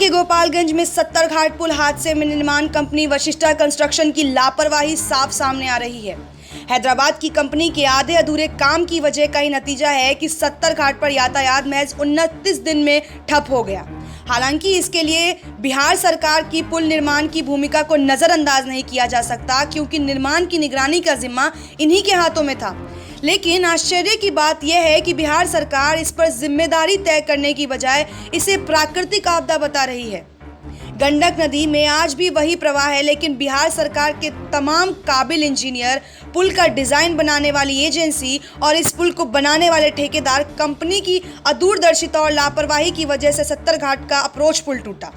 के गोपालगंज में 70 घाट पुल हादसे में निर्माण कंपनी वशिष्ठा कंस्ट्रक्शन की लापरवाही साफ सामने आ रही है। हैदराबाद की कंपनी के आधे अधूरे काम की वजह का ही नतीजा है कि 70 घाट पर यातायात महज 29 दिन में ठप हो गया। हालांकि इसके लिए बिहार सरकार की पुल निर्माण की भूमिका को नज़रअंदाज नहीं किया जा सकता, क्योंकि निर्माण की निगरानी का जिम्मा इन्हीं के हाथों में था। लेकिन आश्चर्य की बात यह है कि बिहार सरकार इस पर जिम्मेदारी तय करने की बजाय इसे प्राकृतिक आपदा बता रही है। गंडक नदी में आज भी वही प्रवाह है, लेकिन बिहार सरकार के तमाम काबिल इंजीनियर, पुल का डिज़ाइन बनाने वाली एजेंसी और इस पुल को बनाने वाले ठेकेदार कंपनी की अदूरदर्शिता और लापरवाही की वजह से 70 घाट का अप्रोच पुल टूटा।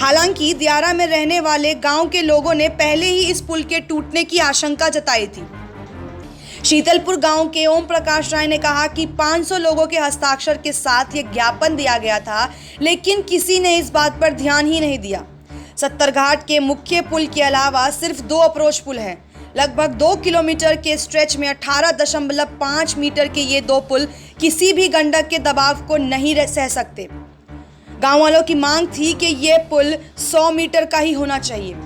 हालांकि दियारा में रहने वाले गांव के लोगों ने पहले ही इस पुल के टूटने की आशंका जताई थी। शीतलपुर गांव के ओम प्रकाश राय ने कहा कि 500 लोगों के हस्ताक्षर के साथ ये ज्ञापन दिया गया था, लेकिन किसी ने इस बात पर ध्यान ही नहीं दिया। 70 घाट के मुख्य पुल के अलावा सिर्फ 2 अप्रोच पुल हैं। लगभग 2 किलोमीटर के स्ट्रेच में 18.5 मीटर के ये 2 पुल किसी भी गंडक के दबाव को नहीं सह सकते। गाँव वालों की मांग थी कि ये पुल 100 मीटर का ही होना चाहिए।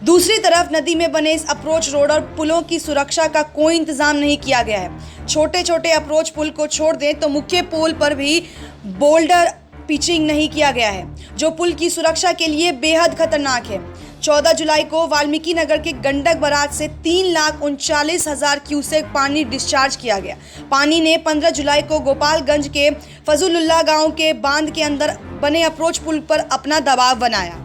दूसरी तरफ नदी में बने इस अप्रोच रोड और पुलों की सुरक्षा का कोई इंतजाम नहीं किया गया है। छोटे छोटे अप्रोच पुल को छोड़ दें तो मुख्य पुल पर भी बोल्डर पिचिंग नहीं किया गया है, जो पुल की सुरक्षा के लिए बेहद खतरनाक है। 14 जुलाई को वाल्मीकि नगर के गंडक बराज से 3,39,000 क्यूसेक पानी डिस्चार्ज किया गया। पानी ने 15 जुलाई को गोपालगंज के फजलुल्लाह गांव के बांध के अंदर बने अप्रोच पुल पर अपना दबाव बनाया।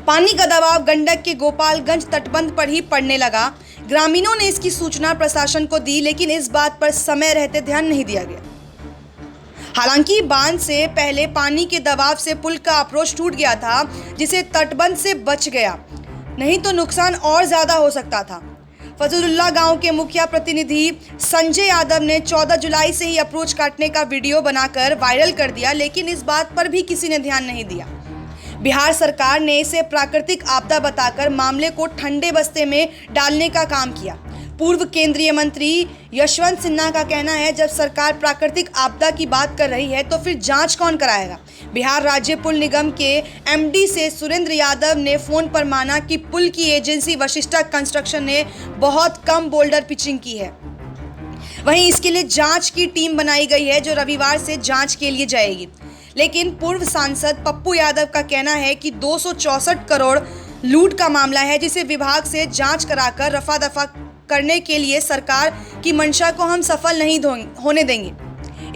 पानी का दबाव गंडक के गोपालगंज तटबंध पर ही पड़ने लगा। ग्रामीणों ने इसकी सूचना प्रशासन को दी, लेकिन इस बात पर समय रहते ध्यान नहीं दिया गया। हालांकि बांध से पहले पानी के दबाव से पुल का अप्रोच टूट गया था, जिसे तटबंध से बच गया, नहीं तो नुकसान और ज़्यादा हो सकता था। फजलुल्लाह गांव के मुखिया प्रतिनिधि संजय यादव ने 14 जुलाई से ही अप्रोच काटने का वीडियो बनाकर वायरल कर दिया, लेकिन इस बात पर भी किसी ने ध्यान नहीं दिया। बिहार सरकार ने इसे प्राकृतिक आपदा बताकर मामले को ठंडे बस्ते में डालने का काम किया। पूर्व केंद्रीय मंत्री यशवंत सिन्हा का कहना है, जब सरकार प्राकृतिक आपदा की बात कर रही है तो फिर जांच कौन कराएगा। बिहार राज्य पुल निगम के एमडी से सुरेंद्र यादव ने फोन पर माना कि पुल की एजेंसी वशिष्ठा कंस्ट्रक्शन ने बहुत कम बोल्डर पिचिंग की है। वहीं इसके लिए जांच की टीम बनाई गई है, जो रविवार से जांच के लिए जाएगी। लेकिन पूर्व सांसद पप्पू यादव का कहना है कि 264 करोड़ लूट का मामला है, जिसे विभाग से जांच कराकर रफा दफा करने के लिए सरकार की मंशा को हम सफल नहीं होने देंगे।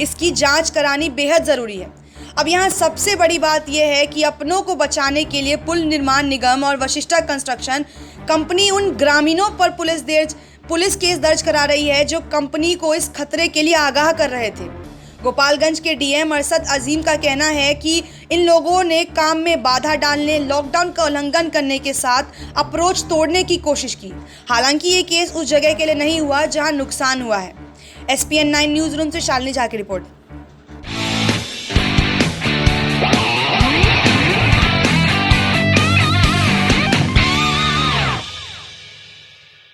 इसकी जांच करानी बेहद ज़रूरी है। अब यहाँ सबसे बड़ी बात यह है कि अपनों को बचाने के लिए पुल निर्माण निगम और वशिष्ठा कंस्ट्रक्शन कंपनी उन ग्रामीणों पर पुलिस केस दर्ज करा रही है, जो कंपनी को इस खतरे के लिए आगाह कर रहे थे। गोपालगंज के डीएम अरशद अजीम का कहना है कि इन लोगों ने काम में बाधा डालने, लॉकडाउन का उल्लंघन करने के साथ अप्रोच तोड़ने की कोशिश की। हालांकि ये केस उस जगह के लिए नहीं हुआ जहां नुकसान हुआ है। SPN 9 न्यूज़ रूम से शालिनी झा की रिपोर्ट।